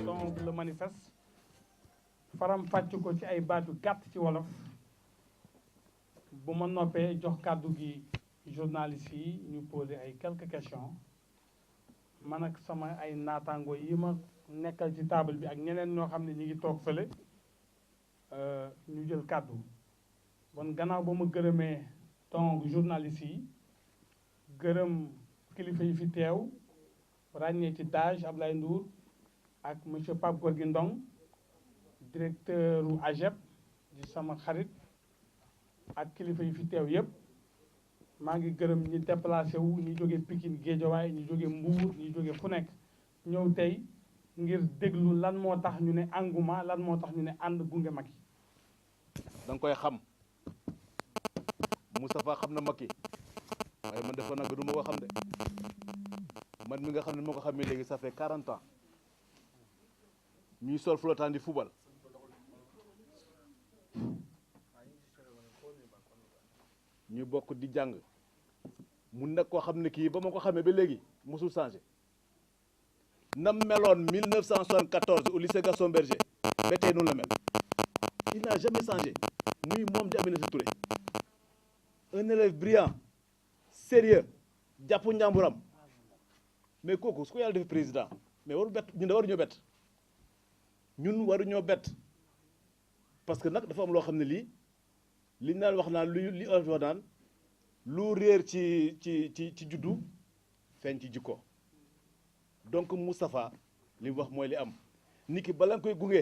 donc le manifeste faram fàcc ko ci ay baatu gàtt ci wolof bu ma noppee jox kàddu gi journalistes yi ñu poser ay quelques questions man ak sama ay naataango yi ma nekkal ci table bi ak ñeneen ñoo xam ne ñi ngi toog fële ñu jël kàddu bon gannaaw ba ma gërëmee donc journalistes yi gërëm kilifa yi fi teew ràññee ci DAGE Ablaye Ndour ak monsieur Pape Gorgui Ndong directeur u AGEP di sama xarit ak kilifa yi fi teew yëpp maa ngi gërëm ñi déplacé wu ñi jóge Pikine Guédiawaye ñi jóge Mbour ñi jóge fu nekk ñëw tey ngir déglu lan moo tax ñu ne engouement lan moo tax ñu ne ànd gunge Macky. da nga koy xam Moustapha xam na Macky waaye man defoon naa du ma ko xam de man mi nga xam ne moo ko xamee léegi ça fait 40 ans ñuy sol flottant di football ñu bokk di jàng mu nekk koo xam ne kii ba ma ko xamee ba léegi mosul changé nam meloon 1974 au lycée Gaston Berger ba tey noonu la mel il n'a jamais changé muy moom di Aminata Touré un élève brillant sérieux jàpp njàmburam mais kooku su ko yàlla def président mais waru bett ñun da waruñoo bett ñun waruñoo bett parce que nag dafa am loo xam ne lii liñ naan wax naan li olof wax naan lu réer ci juddu feeñ ci jikko donc Moustapha li mu wax mooy li am nit ki bala nga koy gunge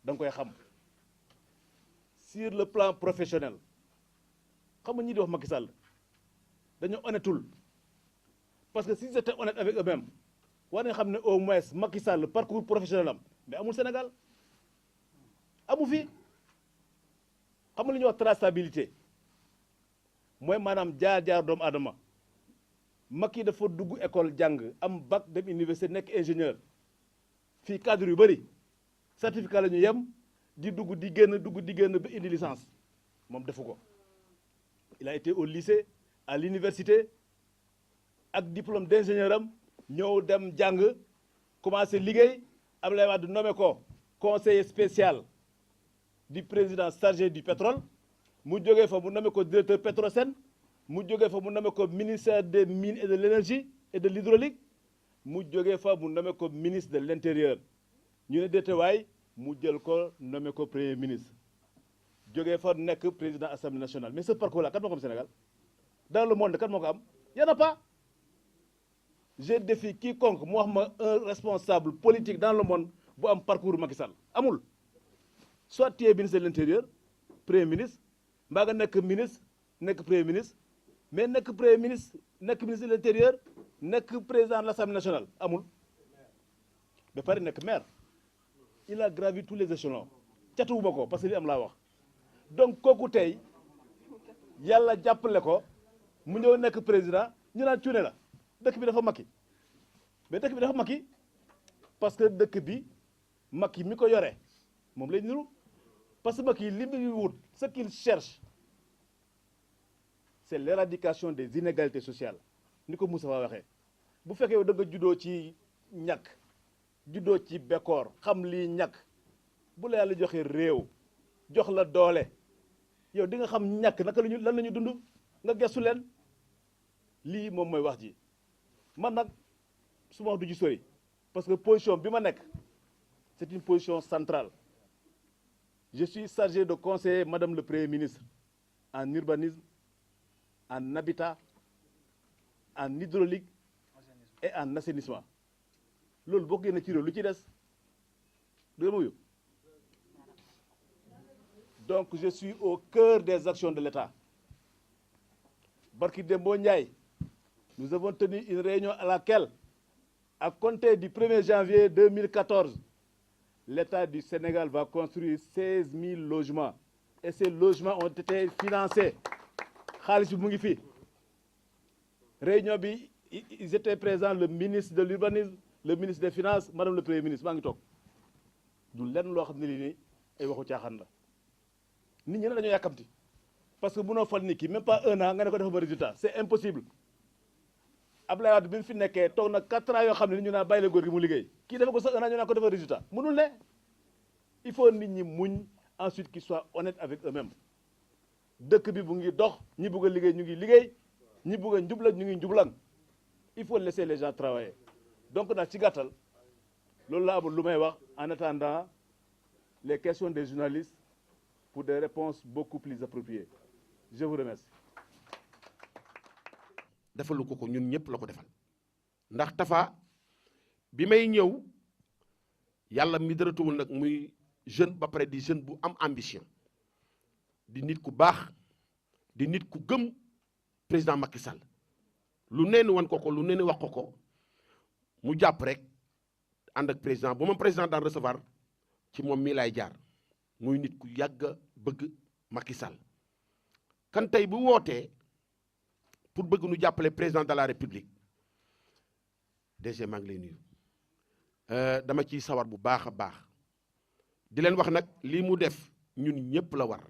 da nga koy xam sur le plan professionnel xam nga ñi di wax Macky Sall dañoo honnêtul parce que s'ils étaient honnêtes avec eux-mêmes war nañ xam ne au moins Macky Sall parcours professionnel am mais amul Sénégal amu fi xam nga li ñuy wax traçabilité mooy maanaam jaar-jaar doomu aadama Macky dafa dugg école jàng am bac dem université nekk ingénieur fii cadre yu bëri certificat la ñu yem di dugg di génn ba indi licence moom defu ko il a été au lycée à l'université ak diplôme d'ingénieur am ñëw dem jàng commencé liggéey Abdoulaye Wade nommé ko conseiller spécial du président chargé du pétrole mu jógee fa mu nommé ko directeur Petrosen mu jógee fa mu nommé ko ministère des mines et de l'énergie et de l'hydraulique mu jógee fa mu nommé ko ministre de l'intérieur ñu ne déetewaay mu jël ko nommé ko premier ministre jógee fa nekk président assemblée nationale mais ce parcours là kan moo ko am Sénégal dans le monde kan moo ko am y en a pas. Je défie quiconque mu wax ma un responsable politique dans le monde bu am parcours Macky Sall amul soit tu es ministre de l'intérieur premier ministre mbaa nga nekk ministre nekk premier ministre mais nekk premier ministre nekk ministre de l'intérieur nekk président de l'Assemblée nationale amul ba pare nekk maire il a gravi tous les échelons catuwuma ko parce que li am laa wax donc kooku tey yàlla jàppale ko mu ñëw nekk président ñu naan cuune la dëkk bi dafa Macky mais dëkk bi dafa Macky parce que dëkk bi Macky mi ko yore moom lay niru parce que Macky li muy wut ce qu'il cherche c'est l'éradication des inégalités sociales ni ko Moustapha waxee bu fekkee yow da nga juddoo ci ñàkk juddoo ci bekkoor xam lii ñàkk bu la yàlla joxe réew jox la doole yow di nga xam ñàkk naka lañu lan la ñu dund nga gestu leen lii moom mooy wax ji man nag su ma wax du ci sori parce que position bi ma nekk c'est une position centrale je suis chargé de conseiller madame le premier ministre en urbanisme en habitat en hydraulique et en assainissement loolu boo ko génnee ci réew lu ci des du ma donc je suis au cœur des actions de l'État barki Dembo Ndiaye nous avons tenu une réunion à laquelle, à compter du 1er janvier 2014, l'État du Sénégal va construire 16 000 logements. Et ces logements ont été financés. Khalis Mungifi. Réunion bi, ils étaient présents, le ministre de l'Urbanisme, le ministre des Finances, Madame le Premier ministre. Du lenn loo xam ne lii nii ay waxu caaxaan la nit ñi nag dañoo yàkkamti parce que mënoo fal nit ki même pas 1 an nga ne ko defal résultat c'est impossible. Abdoulaye Wade bi mu fi nekkee toog na 4 ans yoo xam ne ñu naan bàyyi la góor gi mu liggéey kii dafa ko sax 1 an ñu naan ko defal résultat mënul ne. Il faut nit ñi muñ ensuite qu'ils soient honnêtes avec eux-mêmes dëkk bi bu ngi dox ñi bëgg a liggéey ñu ngi liggéey ñi bëgg a njublan ñu ngi njublan il faut laisser les gens travailler donc daal ci gàttal loolu la amul lu may wax en attendant les questions des journalistes pour des réponses beaucoup plus appropriées je vous remercie. defalu ko ñun ñëpp la ko defal ndax Tafa bi may ñëw yàlla mi dëratuwul nag muy jeune ba pare di jeune bu am ambition di nit ku baax di nit ku gëm président Macky Sall lu neen wan ko lu neen wax ko mu jàpp rek ànd ak président bu ma président daan recevoir ci moom mii lay jaar muy nit ku yàgg bëgg Macky Sall kan tey bu wootee pour bëgg nu jàppale président de la république DG maa ngi lay nuyu dama ciy sawar bu baax a baax di leen wax nag lii mu def ñun ñëpp la war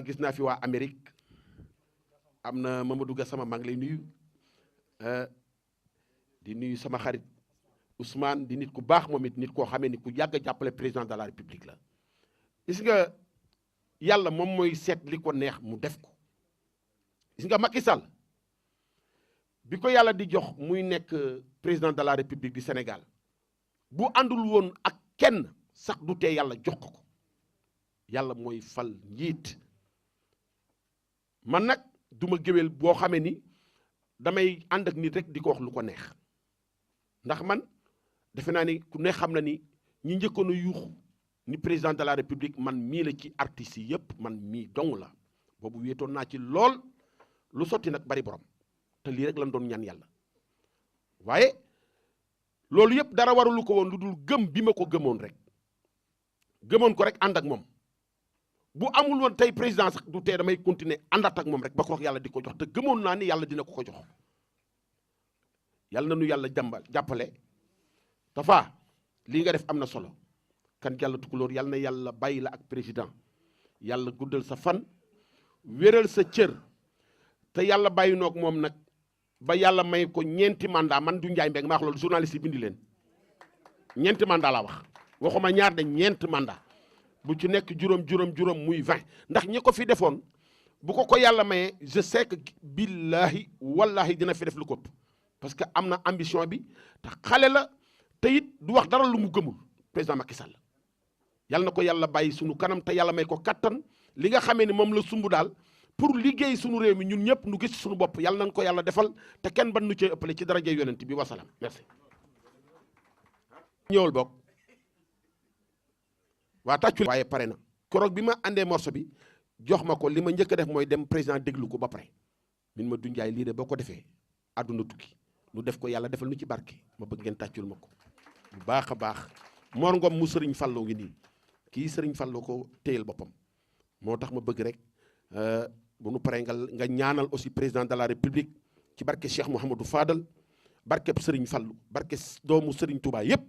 gis naa fi waa Amérique am na Mamadou Gassama maa ngi lay nuyu di nuyu sama xarit Ousmane di nit ku baax moom it nit koo xamee ni ku yàgg a jàppale président de la république la gis nga yàlla moom mooy seet li ko neex mu def ko gis nga Macky Sall bi ko yàlla di jox muy nekk président de la république du Sénégal bu àndul woon ak kenn sax du tee yàlla jox ko yàlla mooy fal njiit man nag duma géwél boo xamee ni damay ànd ak nit rek di ko wax lu ko neex ndax man defe naa ni ku ne xam na ni ñi njëkkoon a yuuxu ni président de la république man mii la ci artistes yi yëpp man mii dong la boobu wéetoon naa ci lool lu sotti nag bari borom te lii rek lan doon ñaan yàlla waaye loolu yëpp dara warulu ko woon lu dul gëm bi ma ko gëmoon rek gëmoon ko rek ànd ak moom bu amul woon tey président sax du tee damay continuer àndaat ak moom rek ba ko wax yàlla di ko jox te gëmoon naa ni yàlla dina ko jox yàlla na nu yàlla jàppale Tafa lii nga def am na solo kan yàlla tukulóor yàlla na yàlla bàyyi la ak président yàlla guddal sa fan wéral sa cër te yàlla bàyyi noog moom nag ba yàlla may ko ñeenti mandat man du Njaay Mbeng maa wax loolu journaliste yi bindi leen ñeenti mandat laa wax waxuma ñaar de ñeenti mandat bu ci nekk juróom muy 20 ndax ñi ko fi defoon bu ko yàlla mayee je sais que billahi wallahi dina fi def lu ko ëpp parce que am na ambition bi te xale la te it du wax dara lu mu gëmul président Macky Sall yàlla na ko yàlla bàyyi sunu kanam te yàlla may ko kattan li nga xamee ni moom la sumb daal pour liggéey sunu réew mi ñun ñëpp nu gis sunu bopp yàlla nañ ko yàlla defal te kenn ban nu cee ëppale ci daraja yonent bi wasalaam merci. ñëwul bokk waa tàccu waaye pare na koroog bi ma àndee morceau bi jox ma ko li ma njëkk a def mooy dem président déglu ko ba pare min ma du njaay lii de boo ko defee àdduna tukki nu def ko yàlla defal nu ci barke ma bëgg ngeen tàccul ma ko bu baax a baax Mor Ngom mu sëriñ Fallou ngi nii kii sëriñ Fallou ko téyel boppam moo tax ma bëgg rek bu nu paree nga ñaanal aussi président de la république ci barke Cheikh Mouhamadou Fadal barke sëriñ Fallou barke doomu sëriñ Touba yépp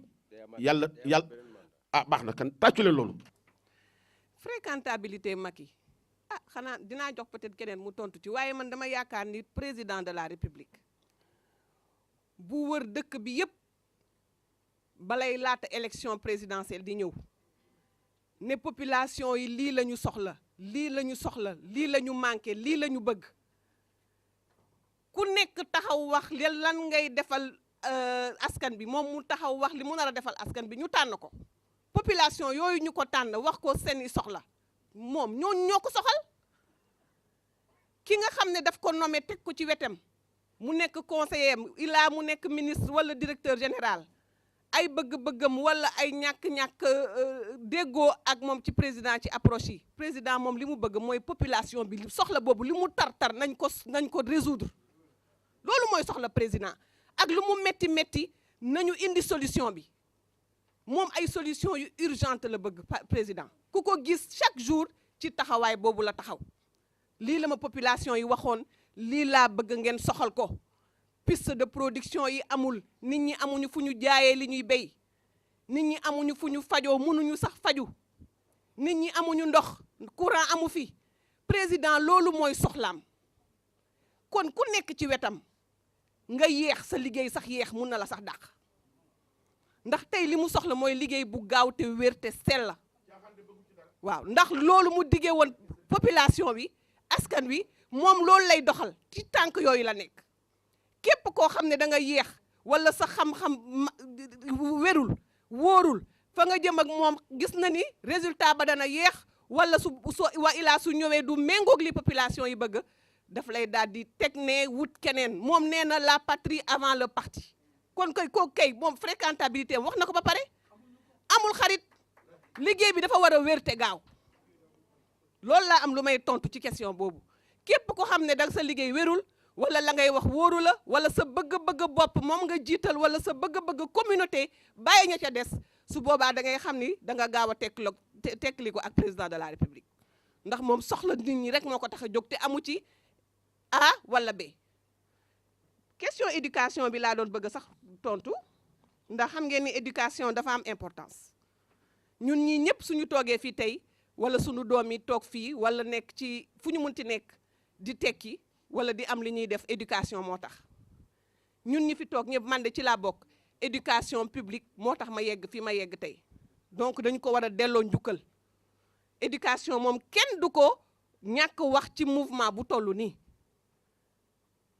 yàlla ah baax na kan tàccu leen loolu. fréquentabilité Macky xanaa dinaa jox peut-être keneen mu tontu ci waaye man dama yaakaar ni président de la république bu wër dëkk bi yépp balay laata élection présidentielle di ñëw ne population yi lii la ñu soxla lii la ñu soxla lii la ñu manqué lii la ñu bëgg ku nekk taxaw wax lan ngay defal askan bi moom mu taxaw wax li mu nar a defal askan bi ñu tànn ko population yooyu ñu ko tànn wax ko seeni soxla moom ñoo ko soxal ki nga xam ne daf ko nommé teg ko ci wetam mu nekk conseiller ilaa mu nekk ministre wala directeur général ay bëgg-bëggam wala ay ñàkk-ñàkk déggoo ak moom ci président ci approche yi président moom li mu bëgg mooy population bi soxla boobu li mu tar nañ ko résoudre loolu mooy soxla président ak lu mu metti metti nañu indi solution bi moom ay solution yu urgente la bëgg président ku ko gis chaque jour ci taxawaay boobu la taxaw lii la ma population yi waxoon lii laa bëgg ngeen soxal ko piste de production yi amul nit ñi amuñu fu ñu jaayee li ñuy béy nit ñi amuñu fu ñu fajoo mënuñu sax faju nit ñi amuñu ndox courant amu fi président loolu mooy soxlaam kon ku nekk ci wetam nga yéex sa liggéey sax yéex mun na la sax dàq ndax tey li mu soxla mooy liggéey bu gaaw te wér te sell la waaw ndax loolu mu diggee woon population bi askan wi moom loolu lay doxal ci tànk yooyu la nekk képp koo xam ne da nga yéex wala sa xam-xam wérul wóorul fa nga jëm ak moom gis na ni résultat ba dana yéex wala su ilaa su ñëwee du méngoog li population yi bëgg daf lay daal di teg ne wut keneen moom nee na la patrie avant le parti kon kay kooku kay moom fréquentabilité wax na ko ba pare amul xarit liggéey bi dafa war a wér te gaaw loolu laa am lu may tontu ci question boobu képp ko xam ne danga sa liggéey wérul wala la ngay wax wóoru la wala sa bëgg-bëgg bopp moom nga jiital wala sa bëgg-bëgg communauté bàyyi ña ca des su boobaa da ngay xam ni da nga gaaw a tekkli ko ak président de la république ndax moom soxla nit ñi rek moo ko tax a jóg te amu ci A wala B. question éducation bi laa doon bëgg sax tontu ndax xam ngeen ni éducation dafa am importance ñun ñii ñëpp suñu toogee fii tey wala suñu doom yi toog fii wala nekk ci fu ñu munti nekk di tekki wala di am li ñuy def éducation moo tax ñun ñi fi toog ñëpp man de ci laa bokk éducation publique moo tax ma yegg fii ma yegg tey donc dañu ko war a delloo njukkal éducation moom kenn du ko ñàkk wax ci mouvement bu toll nii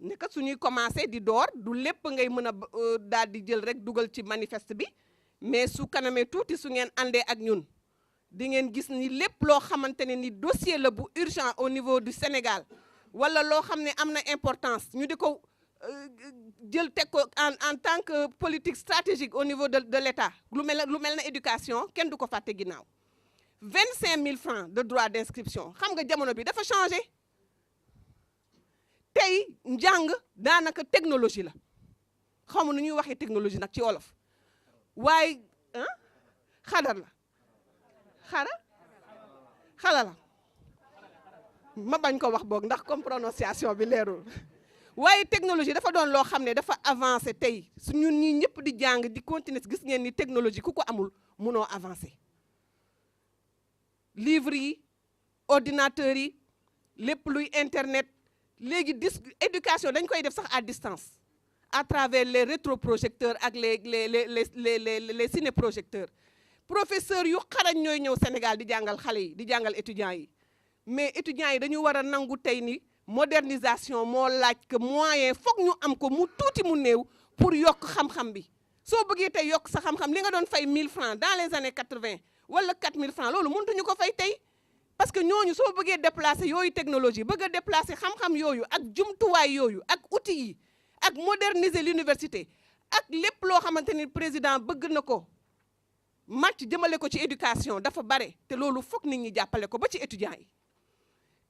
nekk suñuy commencé di door du lépp ngay mën a daal di jël rek dugal ci manifeste bi mais su kanamee tuuti su ngeen àndee ak ñun di ngeen gis ni lépp loo xamante ne ni dossier la bu urgent au niveau du Sénégal wala loo xam ne am na importance ñu di ko jël teg ko en tant que politique stratégique au niveau de l'État lu mel na éducation kenn du ko fàtte ginnaaw 25 000 francs de droit d'inscription xam nga jamono bi dafa changé tey njàng daanaka technologie la xaw ma nu ñuy waxee technologie nag ci wolof waaye xadar la xala la ma bañ ko wax boog ndax comme prononciation bi leerul waaye technologie dafa doon loo xam ne dafa avancé tey su ñun ñii ñëpp di jàng di continuer gis ngeen ni technologie ku ko amul munoo avancé livres yi ordinateurs yi lépp luy internet léegi éducation dañ koy def sax à distance à travers les rétroprojecteurs ak les cinéprojecteurs professeurs yu xarañ ñooy ñëw Sénégal di jàngal xale yi di jàngal étudiants yi mais étudiants yi dañu war a nangu tey ni modernisation moo laaj que moyen foog ñu am ko mu tuuti mu néew pour yokk xam-xam bi soo bëggee tey yokk sa xam-xam li nga doon fay 1000 francs dans les années 80 wala 4000 francs loolu mëntuñu ko fay tey parce que ñooñu soo bëggee déplacer yooyu technologie bëgg a déplacer xam-xam yooyu ak jumtuwaay yooyu ak outils yi ak moderniser l'université ak lépp loo xamante ni président bëgg na ko màcc jëmale ko ci éducation dafa bare te loolu foog nit ñi jàppale ko ba ci étudiants yi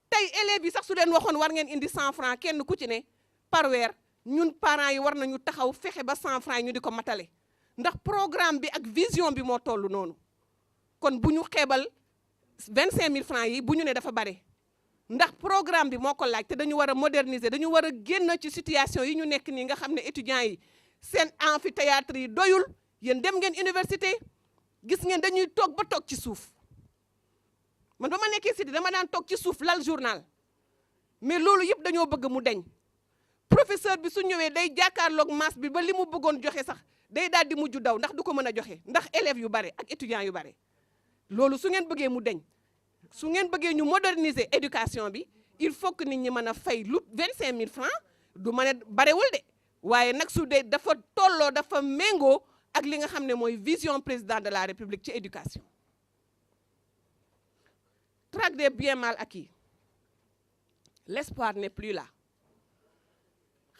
tey élèves yi sax su leen waxoon war ngeen indi 100 francs kenn ku ci ne par weer ñun parents yi war nañu taxaw fexe ba 100 francs yi ñu di ko matale ndax programme bi ak vision bi moo toll noonu kon bu ñu xeebal 25 000 francs yi bu ñu ne dafa bare ndax programme bi moo ko laaj te dañu war a moderniser dañu war a génn ci situation yi ñu nekk nii nga xam ne étudiants yi seen amphithéâtre yi doyul yéen dem ngeen université gis ngeen dañuy toog ba toog ci suuf man ba ma nekkee cité dama daan toog ci suuf lal journal mais loolu yëpp dañoo bëgg mu deñ professeur bi su ñëwee day jàkkaarloog masse bi ba li mu bëggoon joxe sax day daal di mujj daw ndax du ko mën a joxe ndax élèves yu bare ak étudiants yu bare loolu su ngeen bëggee mu deñ su ngeen bëggee ñu moderniser éducation bi il faut que nit ñi mën a fay lu 25 000 francs du mën a barewul de waaye nag su dee dafa tolloo dafa méngoo ak li nga xam ne mooy vision président de la république ci éducation. Traque des biens mal acquis l'espoir n'est plus là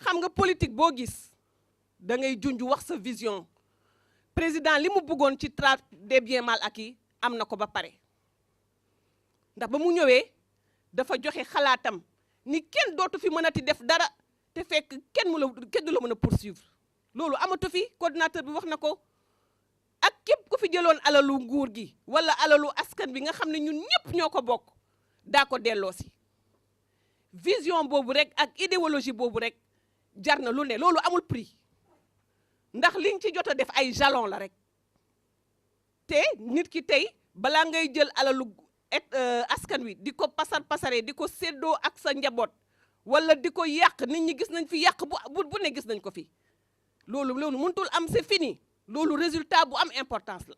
xam nga politique boo gis da ngay junj wax sa vision président li mu bëggoon ci traque des biens mal acquis am na ko ba pare ndax ba mu ñëwee dafa joxe xalaatam ni kenn dootu fi mënati def dara te fekk kenn du la mën a poursuivre loolu amatu fi coordinateur bi wax na ko ak képp ku fi jëloon alalu nguur gi wala alalu askan bi nga xam ne ñun ñëpp ñoo ko bokk daa ko delloo si vision boobu rek ak idéologie boobu rek jar na lu ne loolu amul prix ndax liñ ci jot a def ay jalon la rek te nit ki tey balaa ngay jël alalu askan wi di ko pasaree di ko séddoo ak sa njaboot wala di ko yàq nit ñi gis nañ fi yàq bu ne gis nañ ko fi loolu mënutul am c'est fini loolu résultat bu am importance la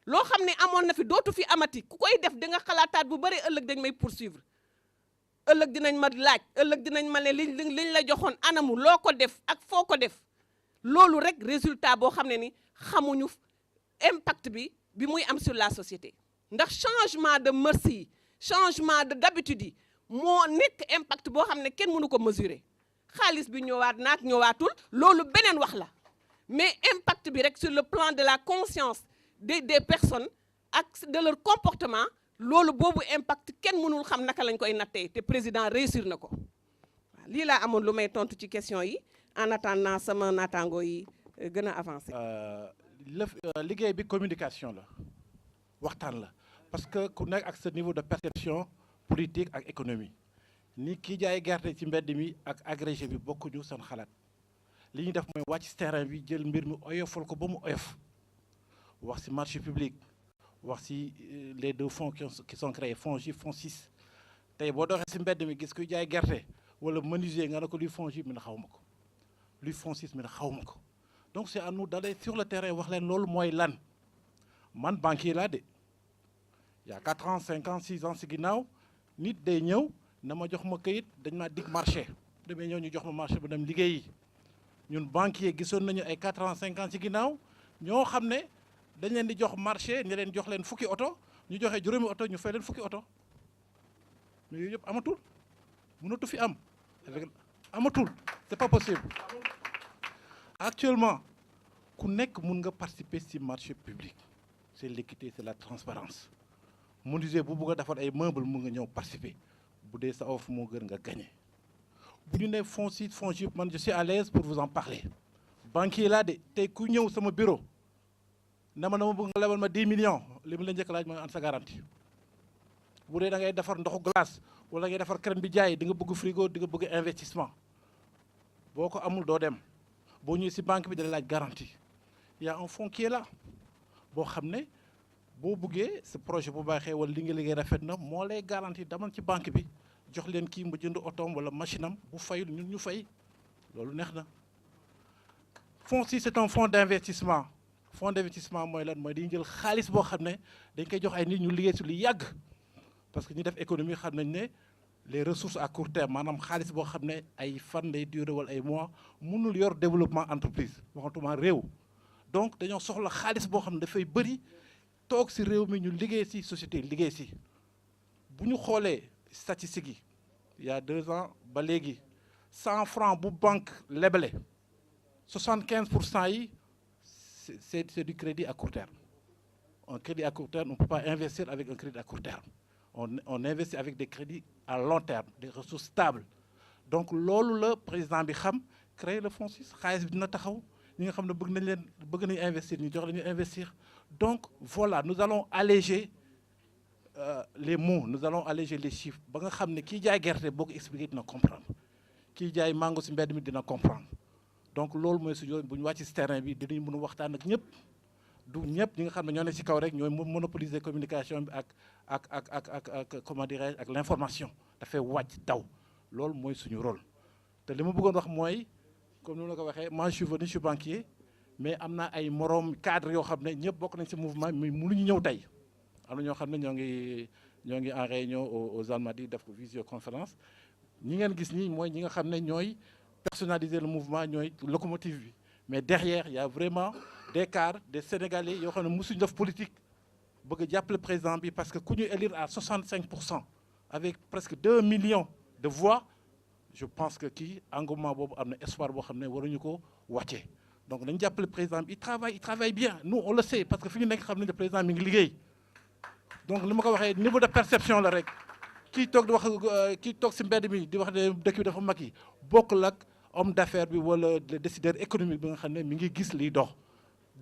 loo xam ne amoon na fi dootu fi amati ku koy def di nga xalaataat bu bari ëllëg dañ may poursuivre ëllëg dinañ ma laaj ëllëg dinañ ma ne liñ la joxoon anamu loo ko def ak foo ko def loolu rek résultat boo xam ne ni xamuñu impact bi muy am sur la société ndax changement de mœurs yi changement d'habitude yi moo nekk impact boo xam ne kenn mënu ko mesurer xaalis bi ñëwaat naak ñëwaatul loolu beneen wax la mais impact bi rek sur le plan de la conscience des personnes ak de leur comportement loolu boobu impact kenn mënul xam naka lañ koy nattee te président réussir na ko waaw lii laa amoon lu may tontu ci question yi en attendant sama naataango yi gën a avancé. liggéey bi communication la waxtaan la parce que ku nekk ak sa niveau de perception politique ak économie ni kii jaay gerte ci mbedd mi ak agrégé bi bokkuñu seen xalaat li ñuy def mooy wàcc ci terrain bi jël mbir mi oyofal ko ba mu oyof wax ci marché public wax ci les deux fonds qui sont créés FONGIP FONSIS tey boo doxee ci mbedd mi gis kuy jaay gerte wala menuisier nga ne ko luy FONGIP mi ne xaw ma ko luy FONSIS mi ne xaw ma ko donc c'est à nous d'aller sur le terrain wax leen loolu mooy lan man banquier laa de il y a 4 ans 5 ans 6 ans ci ginnaaw nit day ñëw na ma jox ma këyit dañ maa dig marché damay ñëw ñu jox ma marché ba dem liggéeyi ñun banquier gisoon nañu ay 4 ans 5 ans ci ginnaaw ñoo xam ne dañ leen di jox marché ñu leen jox leen fukki oto ñu joxe juróomi oto ñu fay leen fukki oto mais yooyu yëpp amatul mënatu fi am amatul c'est pas possible actuellement ku nekk mun nga participer ci marché public c'est l'équité c'est la transparence menuisier bu bëgg a defar ay meubles mun nga ñëw participer bu dee sa offre moo gën nga gagner bu ñu nee FONGIP man je suis à l'aise pour vous en parler banquier laa de tey ku ñëw sama bureau na ma bëgg nga lebal ma 10 millions li mu la njëkk laaj mooy an sa garantie bu dee da ngay defar ndoxu glace wala ngay defar crème bi jaay di nga bëgg frigo di nga bëgg investissement boo ko amul doo dem boo ñëwee ci banque bi da laaj garantie il y a un fonds qui est là boo xam ne boo buggee sa projet bu baaxee wala li nga liggéey rafet na moo lay garantie demal ci banque bi jox leen kii mu jënd otoom wala machine am bu fayul ñun ñu fay loolu neex na. fonds si c'est un fonds d'investissement mooy lan mooy dañuy jël xaalis boo xam ne dañ koy jox ay nit ñu liggéey ci lu yàgg parce que ñu def économie xam nañ ne les ressources à court terme maanaam xaalis boo xam ne ay fan lay durer wala ay mois mënul yor développement entreprise waxatuma réew donc dañoo soxla xaalis boo xam ne dafay bëri toog ci réew mi ñu liggéey ci société liggéey ci bu ñu xoolee statistiques yi il y a 2 ans ba léegi 100 francs bu banque lebale 75% yi c'est du crédit à court terme un crédit à court terme on ne peut pas investir avec un crédit à court terme on investit avec des crédits à long terme des ressources stables donc loolu la président bi xam créer le fonds 6 xaalis bi dina taxaw ñi nga xam ne bëgg nañu investir ñu jox la ñu investir donc voilà nous allons alléger les mots nous allons alléger les chiffres ba nga xam ne kii jaay gerte boo ko expliquer dina comprendre kii jaay mango ci mbedd mi dina comprendre donc loolu mooy su bu ñu wàcc ci terrain bi dinañ mën a waxtaan ak ñëpp du ñëpp ñi nga xam ne ñoo ne ci kaw rek ñooy monopoliser communication bi ak comment dirais-je ak l'information dafay wàcc daw loolu mooy suñu rôle te li ma bëggoon wax mooy comme ni ma la ko waxee moi je suis banquier mais am na ay moroom cadre yoo xam ne ñëpp bokk nañ ci mouvement mais mënuñu ñëw tey am na ñoo xam ne ñoo ngi en réunion aux Almadies def ko visioconférence ñi ngeen gis nii mooy ñi nga xam ne ñooy personnaliser le mouvement ñooy locomotive bi mais derrière il y a vraiment des cadres des Sénégalais yoo xam ne mosuñu def politique bëgg a jàppale président bi parce que ku ñu élire à 65% avec presque 2 millions de voix je pense que kii engouement boobu am na espoir boo xam ne waruñu ko wàcce donc nañu jàppale président bi il travaille bien nous on le sait parce que fi ñu nekk xam nañ ne président mi ngi liggéey donc li ma ko waxee niveau de perception la rek kii toog di wax kii toog ci mbedd mi di wax ne dëkk bi dafa mag yi bokkul ak homme d'affaires bi wala le décideur économique bi nga xam ne mi ngi gis liy dox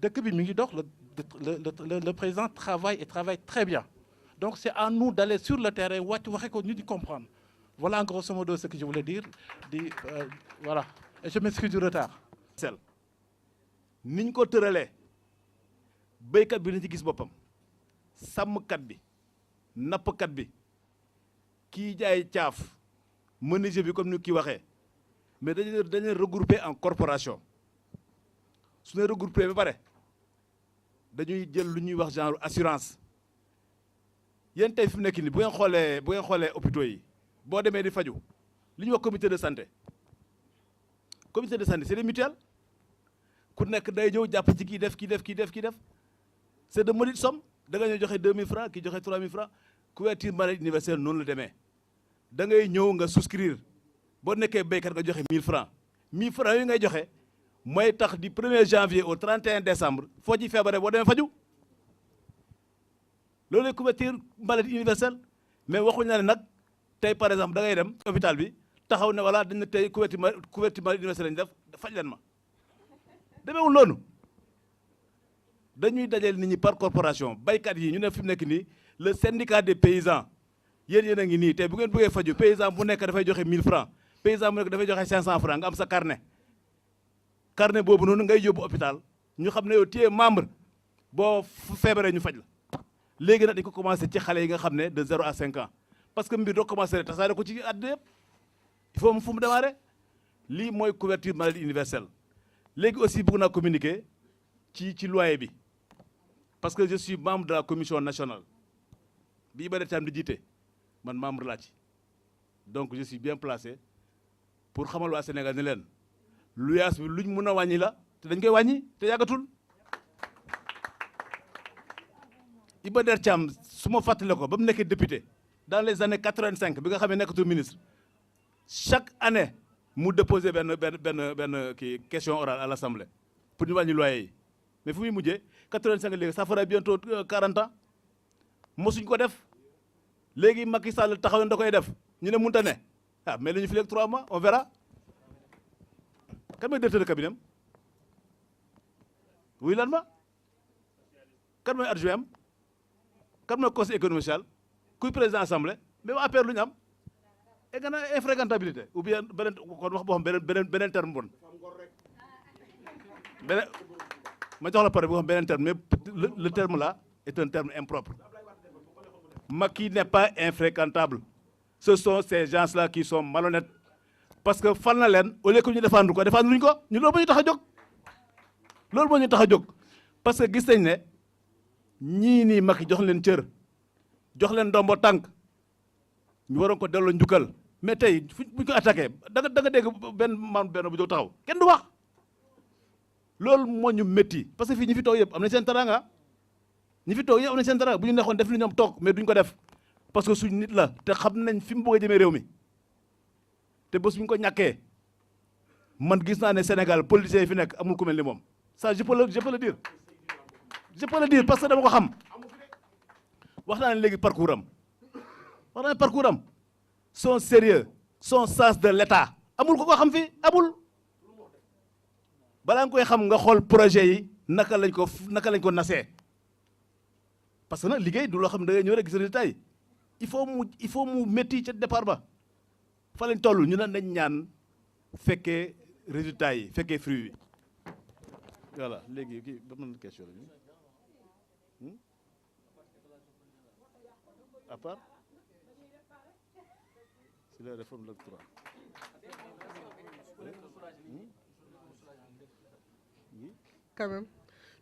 dëkk bi mi ngi dox le président travaille et travaille très bien donc c'est à nous d'aller sur le terrain wàcc waxe ko ñu di comprendre voilà grosso modo ce que je voulais dire voilà et je m'excuse du retard. niñ ko tëralee béykat bi na ci gis boppam sàmmkat bi nappkat bi kii jaay caaf menuisier bi comme ni kii waxee mais dañu regrouper en corporation su ñu regrouper ba pare dañuy jël lu ñuy wax genre assurance yéen tey fi mu nekk nii bu ngeen xoolee hôpitaux yi boo demee di faju li ñuy wax comité de santé c'est des mutuelles ku nekk day ñëw jàpp ci kii def c'est de modiques sommes da nga ñëw joxe 2000 francs kii joxe 3000 francs couverture maladie universelle noonu la demee da ngay ñëw nga souscrire boo nekkee béykat nga joxe 1000 francs 1000 francs yi ngay joxe mooy tax du 1er janvier au 31 décembre foo ci feebaree boo demee faju loolu lay couverture maladie universelle mais waxuñu la ne nag tey par exemple da ngay dem hôpital bi taxaw ne voilà dañ ne tey couverture maladie universelle lañu def faj leen ma demeewul noonu dañuy dajale nit ñi par corporation baykat yi ñu ne fi mu nekk nii le syndicat des paysans yéen a ngi nii tey bu ngeen bëggee faju paysan bu nekk dafay joxe 1000 francs paysan bu nekk dafay joxe 500 francs nga am sa carnet boobu noonu ngay yóbbu hôpital ñu xam ne yow tu es membre boo feebaree ñu faj la léegi nag dañ ko commencé ci xale yi nga xam ne de 0 à 5 ans parce que mbir doo commencé rek tasaare ko ci àdduna yëpp il faut fu mu démarrer lii mooy couverture maladie universelle léegi aussi bëgg naa communiquer ci loyer bi parce que je suis membre de la commission nationale bi Iba Der Thiam di jiite man membre laa ci donc je suis bien placé pour xamal waa Sénégal ni leen luyaas bi luñ mën a wàññi la te dañ koy wàññi te yàggatul Iba Der Thiam su ma fàttale ko ba mu nekkee député dans les années 85 bi nga xam ne nekkatul ministre chaque année mu déposé benn kii question orale à l'Assemblée pour ñu wàññi loyer yi mais fu muy mujjee 85 léegi ça fera bientôt 40 ans mosuñ ko def léegi Macky Sall taxaw na da koy def ñu ne mënut a ne ah mais la ñu fi léegi 3 mois on verra kan mooy directeur de cabinet am wuy lan ma kan mooy adjoint am kan mooy conseil économique social kuy président assemblée mais waa APR lu ñu am et gën a infréquentabilité ou bien beneen kon wax boo xam beneen terme bon beneen ma jox la pare boo xam beneen terme mais le terme là est un terme impropre Macky n'est pas infréquentable ce sont ces gens-là qui sont malhonnêtes parce que fal na leen au lieu que ñu défendre ko défendre luñu ko ñu loolu moo ñu tax a jóg loolu moo ñu tax a jóg parce que gis nañ ne ñii nii Macky jox leen cër jox leen ndombo tànk ñu waroon ko delloo njukkal mais tey buñ ko attaqué da nga dégg benn bu jóg taxaw kenn du wax loolu moo ñu métti parce que fii ñi fi toog yëpp am nañ seen taranga ñi fi toog yëpp am nañ seen taranga bu ñu neexoon def li ñoom toog mais duñ ko def parce que suñ nit la te xam nañ fi mu bëgg a jëmee réew mi te bés bu ñu ko ñàkkee man gis naa ne Sénégal politiciens yi fi nekk amul ku mel ni moom ça je peux le dire parce que dama ko xam wax naa ne léegi parcours am son sérieux son sens de l'État amul ko xam fi amul balaa nga koy xam nga xool projet yi naka lañ ko nasee parce que nag liggéey du loo xam ne da ngay ñëw rek gis résultat yi il faut mu métti ca départ ba fa lañ toll ñu ne nañ ñaan fekkee résultat yi fekkee fruit bi voilà léegi kii ba mën question la ñu à part c'est la réforme de l'octroi quand même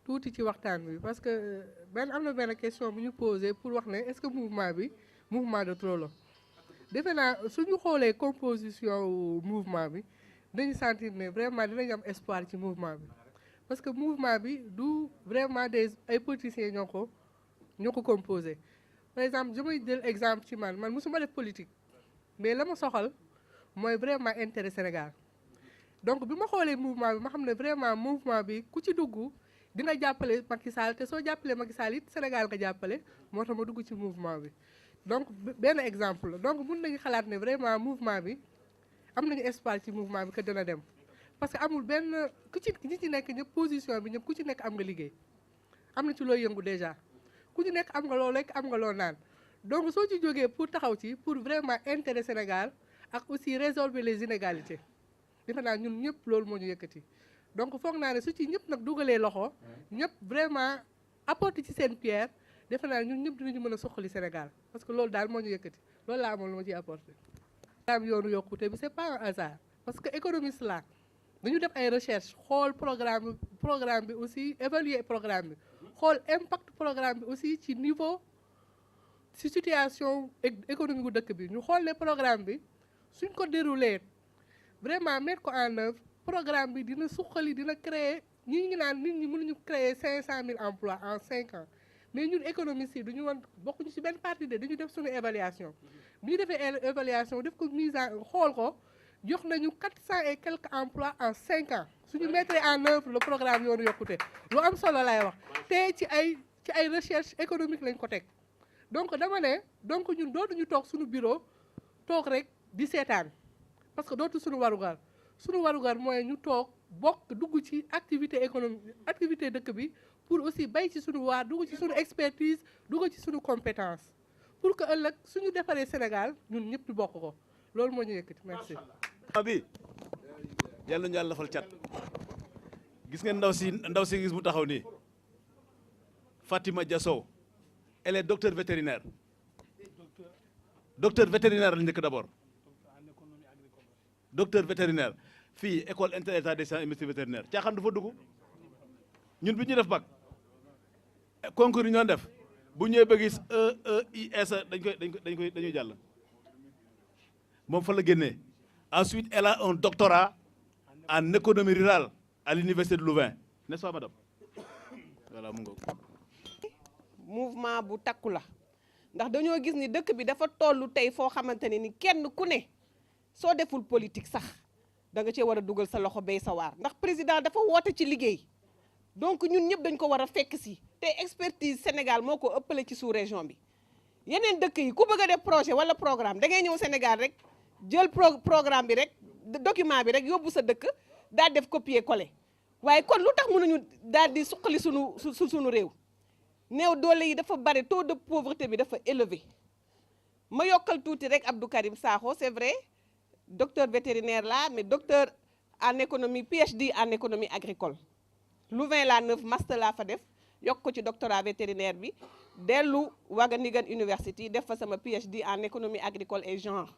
tuuti ci waxtaan bi parce que am na benn question bu ñu posé pour wax ne est-ce que mouvement de trop la defe naa suñu xoolee composition mouvement bi dañu sentir ne vraiment dinañ am espoir ci mouvement bi parce que mouvement bi du vraiment ay politiciens ñoo ko composé par exemple je may jël exemple ci man musuma def politique mais la ma soxal mooy vraiment intérêt Sénégal donc bi ma xoolee mouvement bi ma xam ne vraiment mouvement bi ku ci dugg dina jàppale Macky Sall te soo jàppalee Macky Sall it Sénégal nga jàppale moo tax ma dugg ci mouvement bi donc benn exemple la donc mun nañu xalaat ne vraiment mouvement bi am nañu espoir ci mouvement bi que dina dem parce que amul benn ku ci ñi ci nekk ñëpp position bi ñëpp ku ci nekk am nga liggéey am na ci looy yëngu déjà ku ci nekk am nga loo lekk am nga loo naan donc soo ci jógee pour taxaw ci pour vraiment intérêt Sénégal ak aussi résolver les inégalités defe naa ñun ñëpp loolu moo ñu yëkkati donc foog naa ne su ci ñëpp nag dugalee loxo ñëpp vraiment apporter ci seen pierre defe naa ñun ñëpp dinañu mën a suqali Sénégal parce que loolu daal moo ñu yëkkati loolu laa amoon lu ma ciy apporter. programme yoonu yokkute bi c'est pas un hasard parce que économiste la dañu def ay recherche xool programme bi aussi évaluer programme bi xool impact programme bi aussi ci niveau ci situation économique bu dëkk bi ñu xool ne programme bi suñ ko déroulé vraiment mettre ko en œuvre programme bi dina suqali dina créer ñi ngi naan nit ñi mënuñu créer 500 000 emplois en 5 ans mais ñun économistes yi duñu woon bokkuñu ci benn partie de dañu def suñu évaluation bi ñu defee évaluation def ko mise en xool ko jox nañu 400 et quelques emplois en 5 ans suñu mettre en œuvre le programme yoonu yokkute lu am solo lay wax te ci ay recherche économique lañ ko teg donc dama ne donc ñun dootuñu toog suñu bureau toog rek di seetaan parce que dootu suñu warugar mooy ñu toog bokk dugg ci activité économique activité dëkk bi pour aussi bay ci suñu waar dugg ci suñu expertise dugg ci suñu compétence pour que ëllëg suñu defaree Sénégal ñun ñëpp ñu bokk ko loolu moo ñu yëkkati merci. bi yàlla ñu yàlla lafal cat gis ngeen ndaw si gis mu taxaw nii Fatima Dia Sow elle est docteur vétérinaire la njëkk d'abord docteur vétérinaire fii école interétat des sciences et métiers vétérinaires caaxaan du fa dugg ñun bi ñu def bac concours yi ñoo def bu ñëwee ba gis EEIS dañuy jàll moom fa la génnee ensuite elle a un doctorat en économie rurale à l'université de Louvain n'est-ce pas madame voilà mu ngoog mouvement bu takku la ndax dañoo gis ni dëkk bi dafa tollu tey foo xamante ne ni kenn ku ne soo deful politique sax da nga cee war a dugal sa loxo bay sa waar ndax président dafa woote ci liggéey donc ñun ñëpp dañ ko war a fekk si te expertise Sénégal moo ko ëppale ci sous-région bi yeneen dëkk yi ku bëgg a def projet wala programme da ngay ñëw Sénégal rek jël programme bi rek document bi rek yóbbu sa dëkk daal def copier coller waaye kon lu tax mënuñu daal di suqali sunu réew néew doole yi dafa bari taux de pauvreté bi dafa élevé ma yokkal tuuti rek Abdou Karim Sakho c'est vrai docteur vétérinaire là mais docteur en économie PhD en économie agricole Louvain la 9 master laa fa def yokk ko ci doctorat vétérinaire bi dellu Wageningen University def fa sama PhD en économie agricole et genre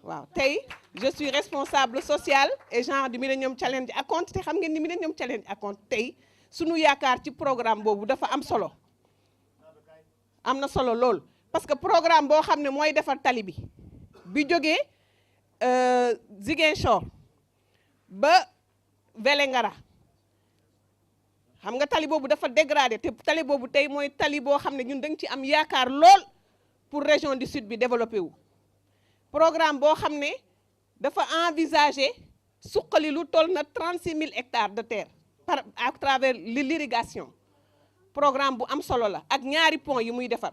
waaw tey je suis responsable social et genre du Millennium Challenge Account te xam ngeen ni Millennium Challenge Account tey sunu yaakaar ci programme boobu dafa am solo am na solo lool parce que programme boo xam ne mooy defar tali bi jógee Ziguinchor ba Vélingara xam nga tali boobu dafa dégradé te tali boobu tey mooy tali boo xam ne ñun dañ ci am yaakaar lool pour région du sud bi développé wu programme boo xam ne dafa envisager suqali lu toll na 36 000 hectares de terre à travers l'irrigation programme bu am solo la ak ñaari pont yi muy defar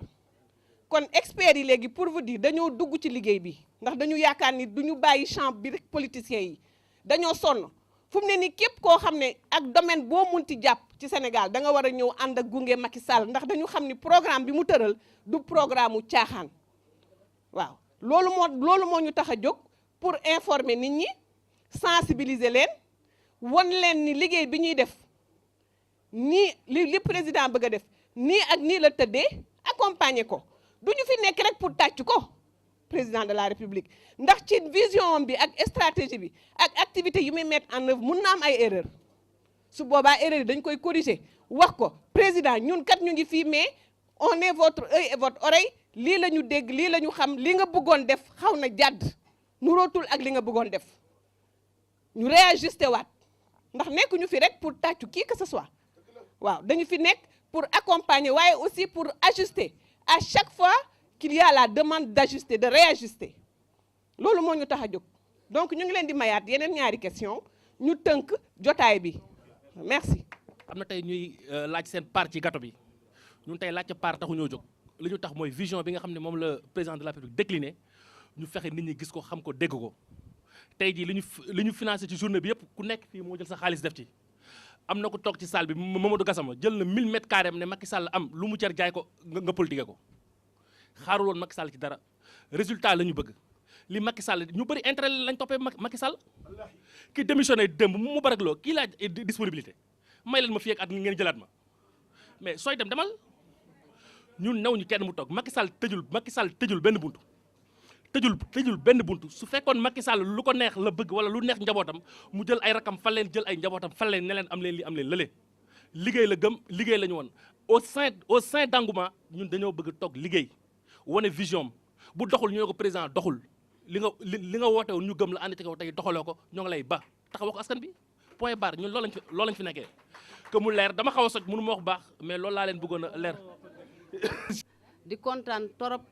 kon experts yi léegi pour vous dire dañoo dugg ci liggéey bi ndax dañu yaakaar ni duñu bàyyi champ bi rek politiciens yi dañoo sonn fu mu ne ni képp koo xam ne ak domaine boo munti jàpp ci Sénégal da nga war a ñëw ànd ak gunge Macky Sall ndax dañu xam ni programme bi mu tëral du programme mu caaxaan waaw loolu moo ñu tax a jóg pour informer nit ñi sensibiliser leen won leen ni liggéey bi ñuy def nii li président bëgg a def nii ak nii la tëddee accompagner ko du ñu fi nekk rek pour tàcc ko président de la république ndax ci vision bi ak stratégie bi ak activité yi muy mettre en œuvre mun na am ay erreur su boobaa erreur yi dañ koy corriger wax ko président ñun kat ñu ngi fii mais on est votre œil et votre oreille lii la ñu dégg lii la ñu xam li nga bëggoon def xaw na jàdd nu rootul ak li nga bëggoon def ñu réajusté waat ndax nekk ñu fi rek pour tàccu qui que ce soit waaw dañu fi nekk pour accompagner waaye aussi pour ajuster à chaque fois qu'il y a la demande d'ajuster de réajuster loolu moo ñu tax a jóg donc ñu ngi leen di mayaat yeneen ñaari question ñu tënk jotaay bi merci. am na tey ñuy laaj seen part ci gâteau bi ñun tey laaj part taxu ñoo jóg li ñu tax mooy vision bi nga xam ne moom la président de la République décliné ñu fexe nit ñi gis ko xam ko dégg ko tey jii li ñu financé ci journée bi yëpp ku nekk fii moo jël sa xaalis def ci am na ko toog ci salle bi Mamadou Gassama jël na 1000 mètres carrés ne Macky Sall am lu mu jar jaay ko nga politique ko xaarul woon Macky Sall ci dara résultat la ñu bëgg li Macky Sall ñu bëri intérêt lañ toppee Macky Sall ki démissionné démb mu barak loo kii laaj disponibilité may leen ma fii ak at ngeen jëlaat ma mais sooy dem demal ñun new ñu kenn mu toog Macky Sall tëjul benn buntu tëjul benn buntu su fekkoon Macky Sall lu ko neex la bëgg wala lu neex njabootam mu jël ay rakam fal leen jël ay njabootam fal leen ne leen am leen li am leen lële liggéey la gëm liggéey la ñu woon au sein d'engouement ñun dañoo bëgg toog liggéey wane vision bu doxul ñu ne ko président doxul li nga woote woon ñu gëm la ànd ci kaw tey doxaloo ko ñoo ngi lay ba taxawoo ko askan bi point barre ñun loolu lañ fi nekkee que mu leer dama xaw a soj mënu ma wax baax mais loolu laa leen bëggoon a leer. di kontaan torop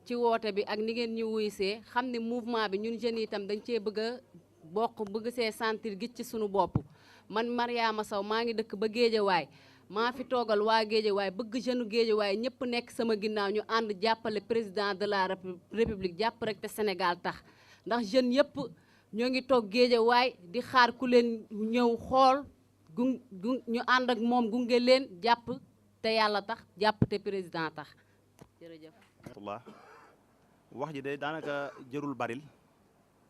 ci woote bi ak ni ngeen ñu wuysee xam ne mouvement bi ñun jeunes yi itam dañ cee bëgg a bokk bëgg see sentir gis ci suñu bopp man Mariama Sow maa ngi dëkk ba Géejawaay maa fi toogal waa Géejawaay bëgg jeune Géejawaay ñëpp nekk sama ginnaaw ñu ànd jàppale président de la république jàpp rek te Sénégal tax ndax jeunes yëpp ñoo ngi toog Géejawaay di xaar ku leen ñëw xool ñu ànd ak moom gunge leen jàpp te yàlla tax jàpp te président tax jërëjëf. wax ji de daanaka jërul baril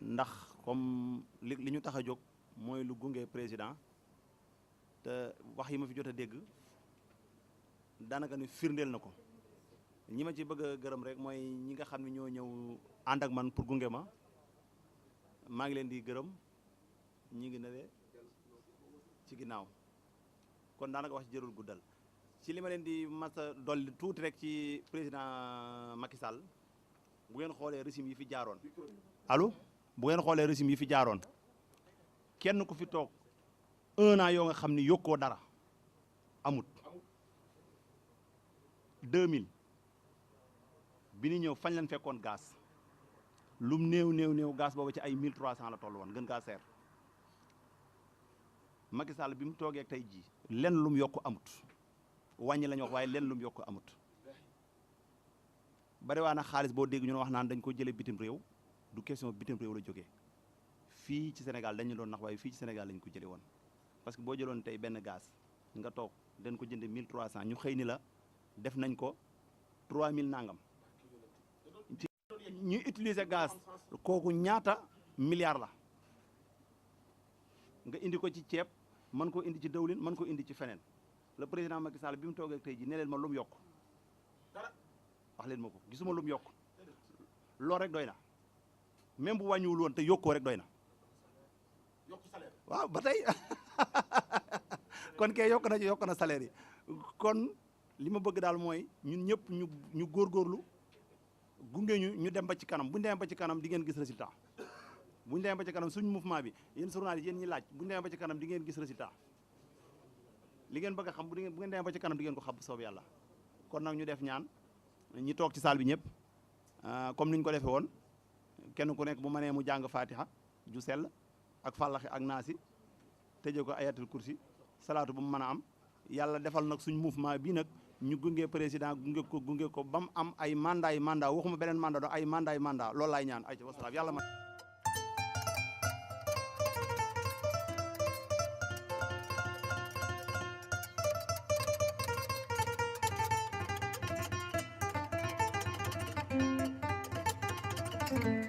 ndax comme li ñu tax a jóg mooy lu gunge président te wax yi ma fi jot a dégg daanaka ni firndeel na ko ñi ma ci bëgg a gërëm rek mooy ñi nga xam ne ñoo ñëw ànd ak man pour gunge ma maa ngi leen di gërëm ñi ngi ne ci ginnaaw kon daanaka wax ci jërul guddal ci li ma leen di masa dolli tuuti rek ci président Macky Sall bu ngeen xoolee régime yi fi jaaroon allo bu ngeen xoolee régime yi fi jaaroon kenn ku fi toog 1 an yoo nga xam ni yokkoo dara amut 2000 bi ñu ñëw fañ leen fekkoon gaz lum néew gaz boobu ci ay 1300 la toll woon gën gaa seer Macky Sall bi mu toogee ak tey jii lenn lum yokk amut wàññi la ñu wax waaye lenn lum yokk amut bari waa na xaalis boo dégg ñu wax naan dañ ko jëlee bitim réew du question bitim réew la jógee fii ci Sénégal dañu doon nax waaye fii ci Sénégal lañ ko jëlee woon parce que boo jëloon tey benn gaz nga toog dañ ko jënde 1300 ñu xëy ni la def nañ ko 3000 nangam ñu utiliser gaz kooku ñaata milliards la nga indi ko ci ceeb mën ko indi ci dawlin mën ko indi ci feneen le président Macky Sall bi mu toogee tey ji ne leen ma lu mu yokk wax leen ma ko gisuma lu mu yokk loolu rek doy na même bu wàññiwul woon te yokkoo rek doy na waaw ba tey kon kay yokk na salaire yi kon li ma bëgg daal mooy ñun ñëpp ñu góorgóorlu gunge ñu dem ba ci kanam bu ñu demee ba ci kanam di ngeen gis résultat bu ñu demee ba ci kanam suñu mouvement bi yéen journalistes yéen ñi laaj bu ñu demee ba ci kanam di ngeen gis résultat li ngeen bëgg a xam bu ngeen demee ba ci kanam di ngeen ko xam bu soob yàlla kon nag ñu def ñaan ñi toog ci salle bi ñëpp comme ni ñu ko defee woon kenn ku nekk bu mënee mu jàng fatiha ju sell ak fàllaxi ak naasi tëjee ko ayatul kursi salaatu bu mu mën a am yàlla defal nag suñ mouvement bii nag ñu gunge président gunge ko ba mu am ay mandat waxuma beneen mandat do ay mandat loolu laay ñaan ay ci wasalaam yàlla ma Thank you.